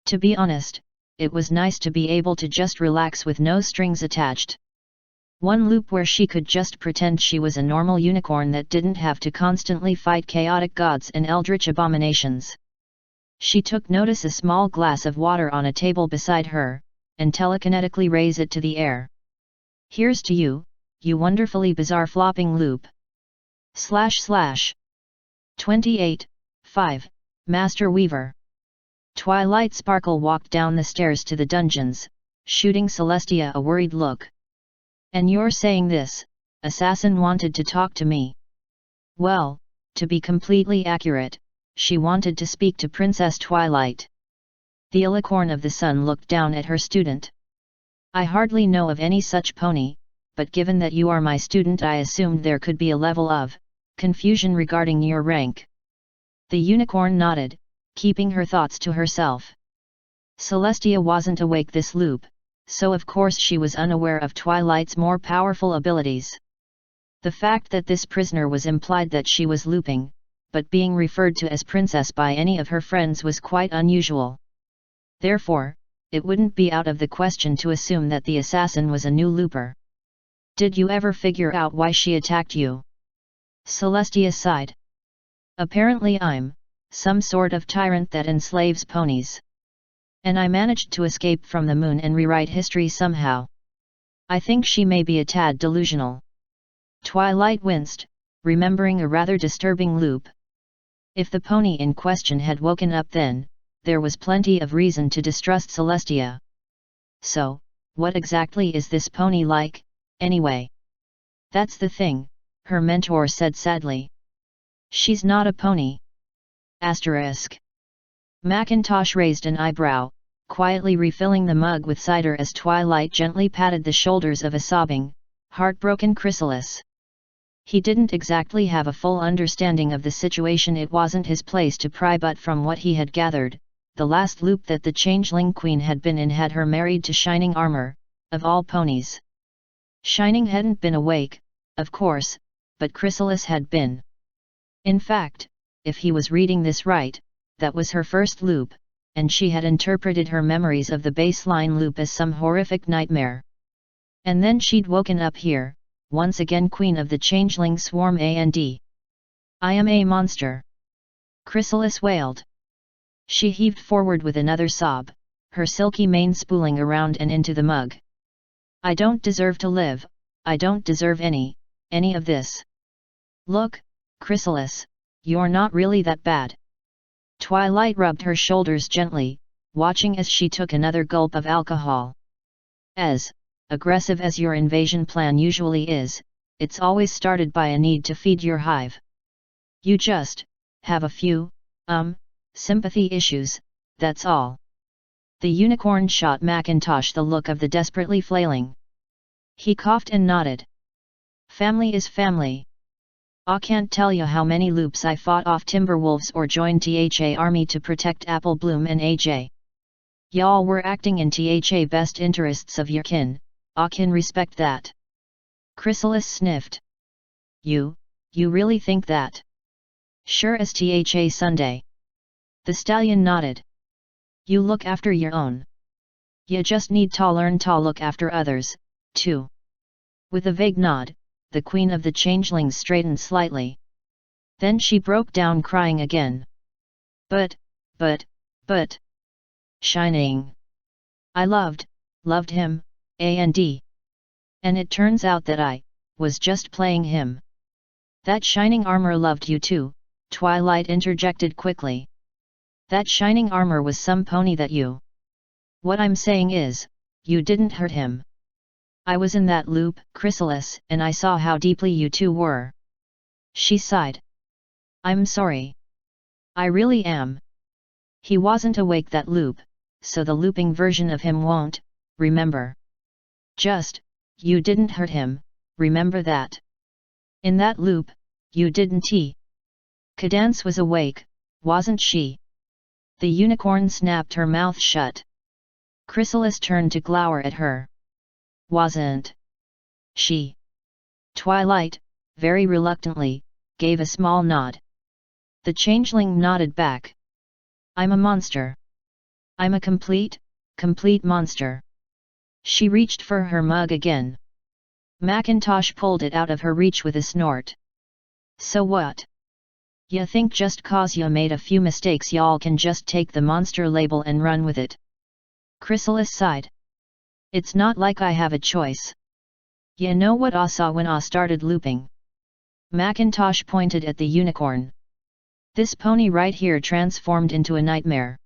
To be honest, it was nice to be able to just relax with no strings attached. One loop where she could just pretend she was a normal unicorn that didn't have to constantly fight chaotic gods and eldritch abominations. She took notice a small glass of water on a table beside her, and telekinetically raised it to the air. Here's to you, you wonderfully bizarre flopping loop. // 28:5, Master Weaver. Twilight Sparkle walked down the stairs to the dungeons, shooting Celestia a worried look. And you're saying this, assassin wanted to talk to me? Well, to be completely accurate, she wanted to speak to Princess Twilight. The Alicorn of the Sun looked down at her student. I hardly know of any such pony, but given that you are my student I assumed there could be a level of confusion regarding your rank. The unicorn nodded, keeping her thoughts to herself. Celestia wasn't awake this loop, so of course she was unaware of Twilight's more powerful abilities. The fact that this prisoner was implied that she was looping, but being referred to as princess by any of her friends was quite unusual. Therefore, it wouldn't be out of the question to assume that the assassin was a new looper. Did you ever figure out why she attacked you? Celestia sighed. Apparently I'm some sort of tyrant that enslaves ponies. And I managed to escape from the moon and rewrite history somehow. I think she may be a tad delusional. Twilight winced, remembering a rather disturbing loop. If the pony in question had woken up then, there was plenty of reason to distrust Celestia. So, what exactly is this pony like, anyway? That's the thing, her mentor said sadly. She's not a pony. Asterisk. Macintosh raised an eyebrow, quietly refilling the mug with cider as Twilight gently patted the shoulders of a sobbing, heartbroken Chrysalis. He didn't exactly have a full understanding of the situation. It wasn't his place to pry, but from what he had gathered, the last loop that the Changeling Queen had been in had her married to Shining Armor, of all ponies. Shining hadn't been awake, of course, but Chrysalis had been. In fact, if he was reading this right, that was her first loop, and she had interpreted her memories of the baseline loop as some horrific nightmare. And then she'd woken up here, once again queen of the changeling swarm and I am a monster. Chrysalis wailed. She heaved forward with another sob, her silky mane spooling around and into the mug. I don't deserve to live, I don't deserve any of this. Look, Chrysalis, you're not really that bad. Twilight rubbed her shoulders gently, watching as she took another gulp of alcohol. As aggressive as your invasion plan usually is, it's always started by a need to feed your hive. You just have a few, sympathy issues, that's all. The unicorn shot Macintosh the look of the desperately flailing. He coughed and nodded. Family is family. I can't tell you how many loops I fought off Timberwolves or joined THA Army to protect Apple Bloom and AJ. Y'all were acting in THA best interests of your kin, I can respect that. Chrysalis sniffed. You really think that? Sure as THA Sunday. The stallion nodded. You look after your own. You just need to learn to look after others, too. With a vague nod, the queen of the changelings straightened slightly. Then she broke down crying again. But. Shining. I loved him, and it turns out that I was just playing him. That Shining Armor loved you too, Twilight interjected quickly. That Shining Armor was some pony that you. What I'm saying is, you didn't hurt him. I was in that loop, Chrysalis, and I saw how deeply you two were. She sighed. I'm sorry. I really am. He wasn't awake that loop, so the looping version of him won't, remember. Just, you didn't hurt him, remember that. In that loop, you didn't. Cadance was awake, wasn't she? The unicorn snapped her mouth shut. Chrysalis turned to glower at her. Wasn't she? Twilight, very reluctantly, gave a small nod. The changeling nodded back. I'm a monster. I'm a complete monster. She reached for her mug again. Macintosh pulled it out of her reach with a snort. So what? Ya think just cause ya made a few mistakes y'all can just take the monster label and run with it? Chrysalis sighed. It's not like I have a choice. Ya know what I saw when I started looping? Macintosh pointed at the unicorn. This pony right here transformed into a nightmare.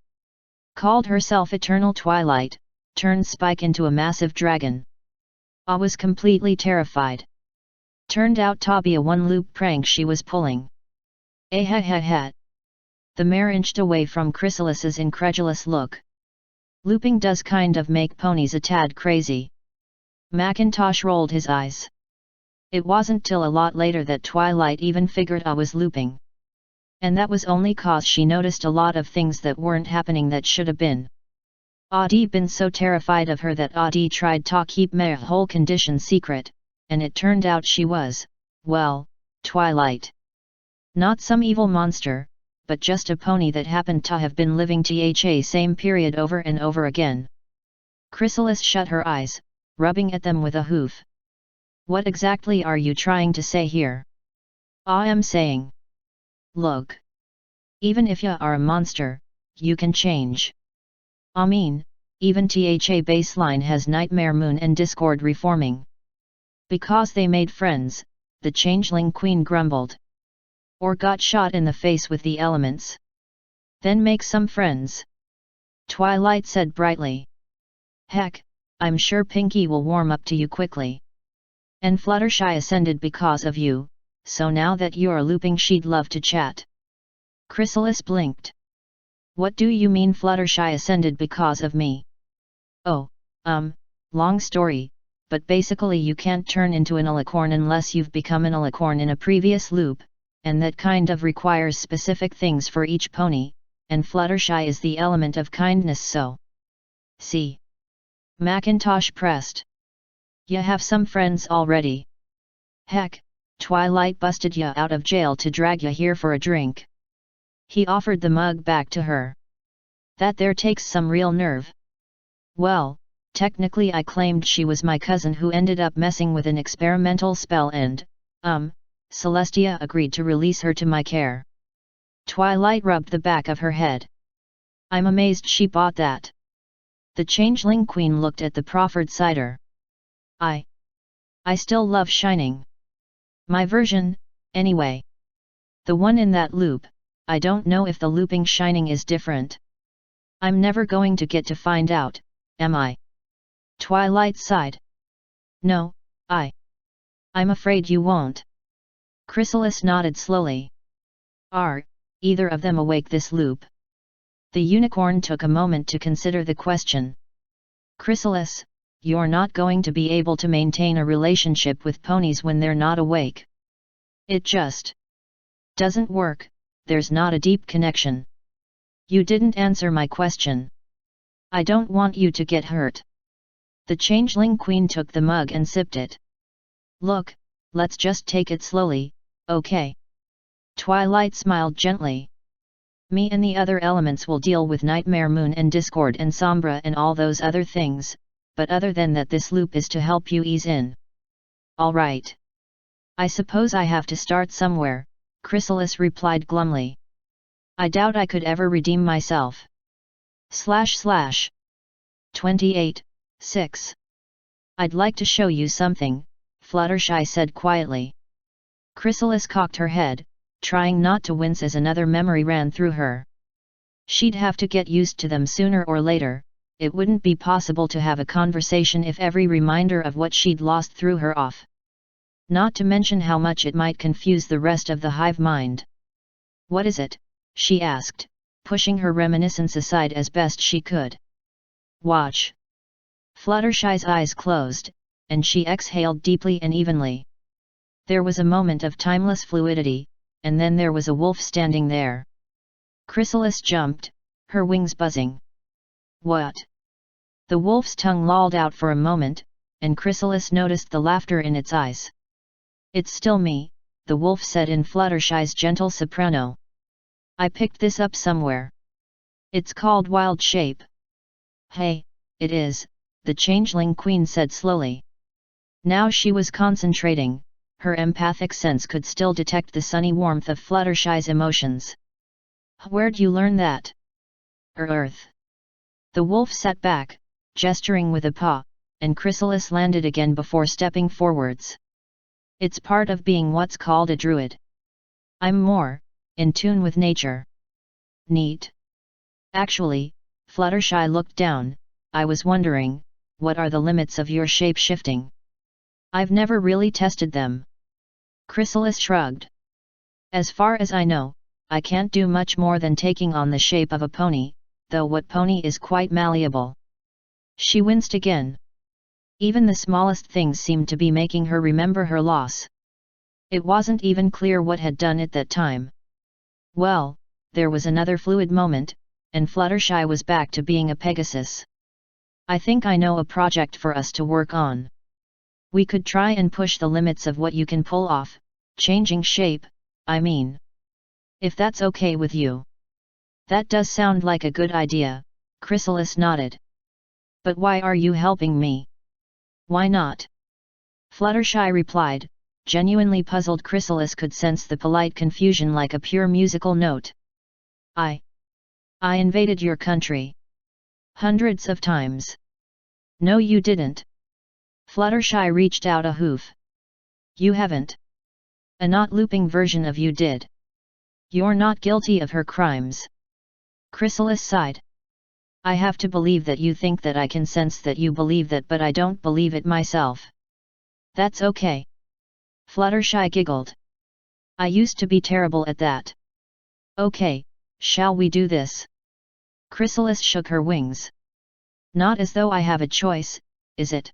Called herself Eternal Twilight, turned Spike into a massive dragon. I was completely terrified. Turned out to be a one-loop prank she was pulling. Ha. The mare inched away from Chrysalis's incredulous look. Looping does kind of make ponies a tad crazy. Macintosh rolled his eyes. It wasn't till a lot later that Twilight even figured I was looping. And that was only cause she noticed a lot of things that weren't happening that should have been. Audi been so terrified of her that Audi tried to keep my whole condition secret, and it turned out she was, well, Twilight. Not some evil monster, but just a pony that happened to have been living the same period over and over again. Chrysalis shut her eyes, rubbing at them with a hoof. What exactly are you trying to say here? I am saying. Look. Even if you are a monster, you can change. I mean, even the baseline has Nightmare Moon and Discord reforming. Because they made friends, the Changeling Queen grumbled. Or got shot in the face with the elements. Then make some friends. Twilight said brightly. Heck, I'm sure Pinky will warm up to you quickly. And Fluttershy ascended because of you, so now that you're looping she'd love to chat. Chrysalis blinked. What do you mean Fluttershy ascended because of me? Oh, long story, but basically you can't turn into an alicorn unless you've become an alicorn in a previous loop, and that kind of requires specific things for each pony, and Fluttershy is the element of kindness so. See. Macintosh pressed. Ya have some friends already. Heck, Twilight busted ya out of jail to drag ya here for a drink. He offered the mug back to her. That there takes some real nerve. Well, technically I claimed she was my cousin who ended up messing with an experimental spell and, Celestia agreed to release her to my care. Twilight rubbed the back of her head. I'm amazed she bought that. The Changeling Queen looked at the proffered cider. I still love Shining. My version, anyway. The one in that loop, I don't know if the looping Shining is different. I'm never going to get to find out, am I? Twilight sighed. No, I'm afraid you won't. Chrysalis nodded slowly. Are either of them awake this loop? The unicorn took a moment to consider the question. Chrysalis, you're not going to be able to maintain a relationship with ponies when they're not awake. It just doesn't work, there's not a deep connection. You didn't answer my question. I don't want you to get hurt. The Changeling Queen took the mug and sipped it. Look, let's just take it slowly, okay? Twilight smiled gently. Me and the other elements will deal with Nightmare Moon and Discord and Sombra and all those other things, but other than that this loop is to help you ease in. Alright. I suppose I have to start somewhere, Chrysalis replied glumly. I doubt I could ever redeem myself. / 28:6. I'd like to show you something, Fluttershy said quietly. Chrysalis cocked her head, trying not to wince as another memory ran through her. She'd have to get used to them sooner or later, it wouldn't be possible to have a conversation if every reminder of what she'd lost threw her off. Not to mention how much it might confuse the rest of the hive mind. What is it? She asked, pushing her reminiscence aside as best she could. Watch. Fluttershy's eyes closed, and she exhaled deeply and evenly. There was a moment of timeless fluidity, and then there was a wolf standing there. Chrysalis jumped, her wings buzzing. What? The wolf's tongue lolled out for a moment, and Chrysalis noticed the laughter in its eyes. It's still me, the wolf said in Fluttershy's gentle soprano. I picked this up somewhere. It's called Wild Shape. Hey, it is, the Changeling Queen said slowly. Now she was concentrating, her empathic sense could still detect the sunny warmth of Fluttershy's emotions. Where'd you learn that? Earth. The wolf sat back, gesturing with a paw, and Chrysalis landed again before stepping forwards. It's part of being what's called a druid. I'm more in tune with nature. Neat. Actually, Fluttershy looked down, I was wondering, what are the limits of your shape-shifting? I've never really tested them. Chrysalis shrugged. As far as I know, I can't do much more than taking on the shape of a pony, though what pony is quite malleable. She winced again. Even the smallest things seemed to be making her remember her loss. It wasn't even clear what had done it that time. Well, there was another fluid moment, and Fluttershy was back to being a Pegasus. I think I know a project for us to work on. We could try and push the limits of what you can pull off, changing shape, I mean. If that's okay with you. That does sound like a good idea, Chrysalis nodded. But why are you helping me? Why not? Fluttershy replied, genuinely puzzled. Chrysalis could sense the polite confusion like a pure musical note. I invaded your country. Hundreds of times. No, you didn't. Fluttershy reached out a hoof. You haven't. A not looping version of you did. You're not guilty of her crimes. Chrysalis sighed. I have to believe that you think that. I can sense that you believe that, but I don't believe it myself. That's okay. Fluttershy giggled. I used to be terrible at that. Okay, shall we do this? Chrysalis shook her wings. Not as though I have a choice, is it?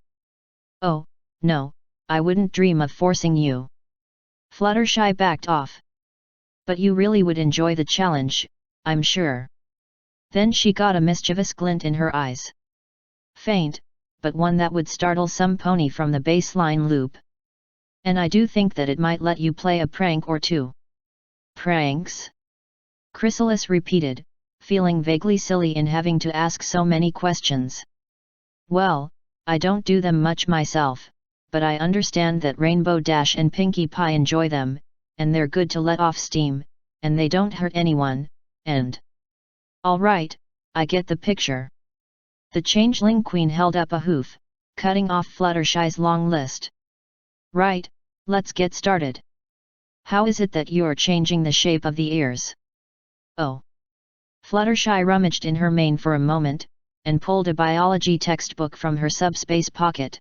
Oh, no, I wouldn't dream of forcing you. Fluttershy backed off. But you really would enjoy the challenge, I'm sure. Then she got a mischievous glint in her eyes. Faint, but one that would startle some pony from the baseline loop. And I do think that it might let you play a prank or two. Pranks? Chrysalis repeated, feeling vaguely silly in having to ask so many questions. Well, I don't do them much myself, but I understand that Rainbow Dash and Pinkie Pie enjoy them, and they're good to let off steam, and they don't hurt anyone, and... Alright, I get the picture. The Changeling Queen held up a hoof, cutting off Fluttershy's long list. Right, let's get started. How is it that you're changing the shape of the ears? Oh. Fluttershy rummaged in her mane for a moment, and pulled a biology textbook from her subspace pocket.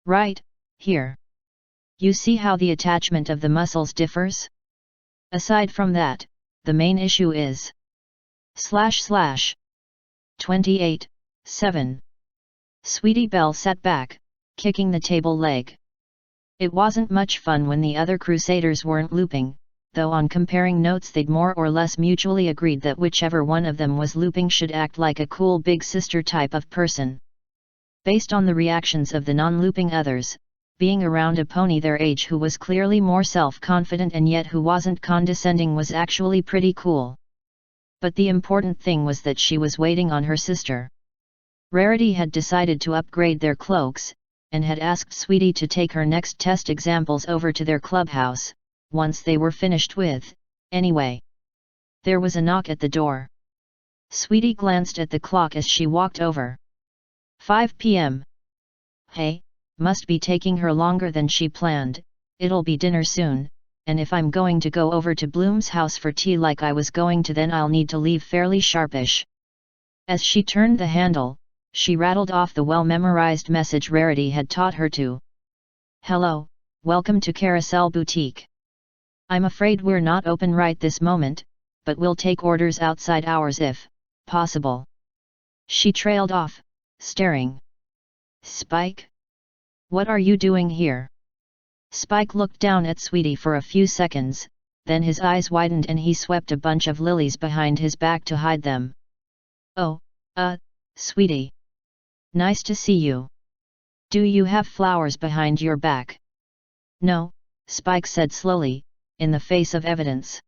Right, here. You see how the attachment of the muscles differs? Aside from that, the main issue is... // 28:7. Sweetie Belle sat back, kicking the table leg. It wasn't much fun when the other Crusaders weren't looping, though on comparing notes they'd more or less mutually agreed that whichever one of them was looping should act like a cool big sister type of person. Based on the reactions of the non-looping others, being around a pony their age who was clearly more self-confident and yet who wasn't condescending was actually pretty cool. But the important thing was that she was waiting on her sister. Rarity had decided to upgrade their cloaks, and had asked Sweetie to take her next test examples over to their clubhouse, once they were finished with, anyway. There was a knock at the door. Sweetie glanced at the clock as she walked over. 5 p.m. Hey, must be taking her longer than she planned, it'll be dinner soon, and if I'm going to go over to Bloom's house for tea like I was going to, then I'll need to leave fairly sharpish. As she turned the handle, she rattled off the well-memorized message Rarity had taught her to. Hello, welcome to Carousel Boutique. I'm afraid we're not open right this moment, but we'll take orders outside hours if possible. She trailed off, staring. Spike? What are you doing here? Spike looked down at Sweetie for a few seconds, then his eyes widened and he swept a bunch of lilies behind his back to hide them. Oh, Sweetie. Nice to see you. Do you have flowers behind your back? No, Spike said slowly, in the face of evidence.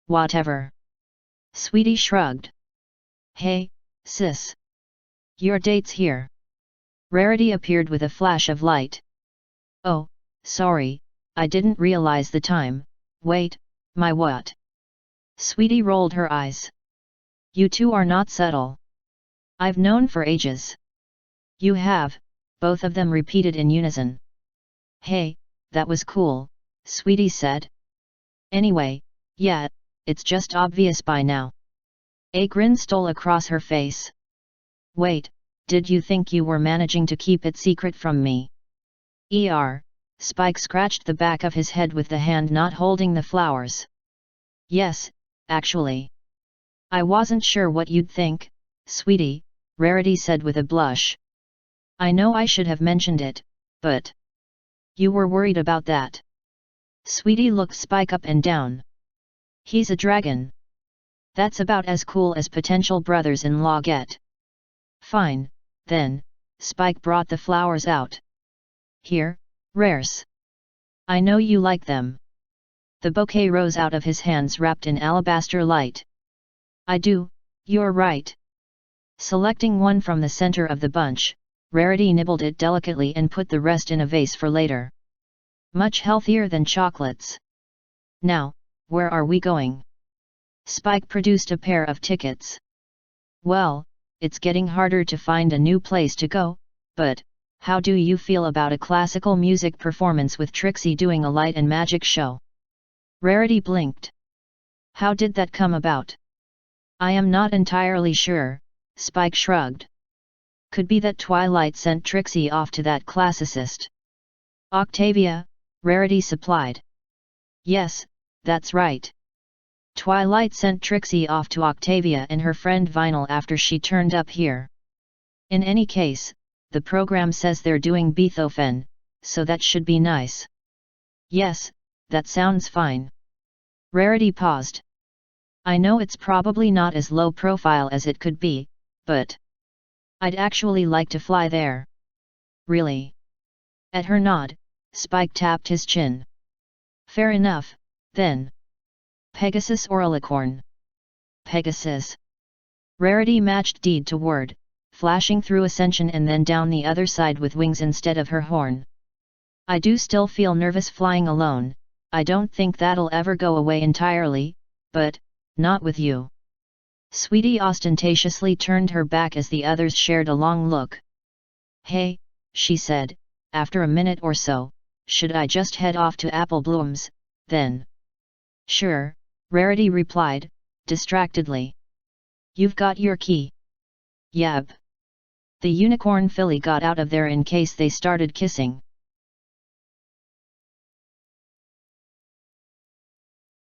Whatever. Sweetie shrugged. Hey, sis. Your date's here. Rarity appeared with a flash of light. Oh, sorry, I didn't realize the time. Wait, my what? Sweetie rolled her eyes. You two are not subtle. I've known for ages. You have, both of them repeated in unison. Hey, that was cool, Sweetie said. Anyway, yeah, it's just obvious by now. A grin stole across her face. Wait, did you think you were managing to keep it secret from me? Spike scratched the back of his head with the hand not holding the flowers. Yes, actually. I wasn't sure what you'd think, Sweetie, Rarity said with a blush. I know I should have mentioned it, but... You were worried about that. Sweetie looked Spike up and down. He's a dragon. That's about as cool as potential brothers-in-law get. Fine, Then, Spike brought the flowers out. Here, Rares. I know you like them. The bouquet rose out of his hands wrapped in alabaster light. I do, you're right. Selecting one from the center of the bunch, Rarity nibbled it delicately and put the rest in a vase for later. Much healthier than chocolates. Now, where are we going? Spike produced a pair of tickets. Well, it's getting harder to find a new place to go, but, how do you feel about a classical music performance with Trixie doing a light and magic show? Rarity blinked. How did that come about? I am not entirely sure, Spike shrugged. Could be that Twilight sent Trixie off to that classicist. Octavia, Rarity supplied. Yes, that's right. Twilight sent Trixie off to Octavia and her friend Vinyl after she turned up here. In any case, the program says they're doing Beethoven, so that should be nice. Yes, that sounds fine. Rarity paused. I know it's probably not as low profile as it could be, but I'd actually like to fly there. Really? At her nod, Spike tapped his chin. Fair enough, then. Pegasus or Alicorn? Pegasus. Rarity matched deed to word, flashing through Ascension and then down the other side with wings instead of her horn. I do still feel nervous flying alone. I don't think that'll ever go away entirely, but not with you. Sweetie ostentatiously turned her back as the others shared a long look. Hey, she said, after a minute or so, should I just head off to Apple Bloom's, then? Sure, Rarity replied, distractedly. You've got your key. Yep. The unicorn filly got out of there in case they started kissing.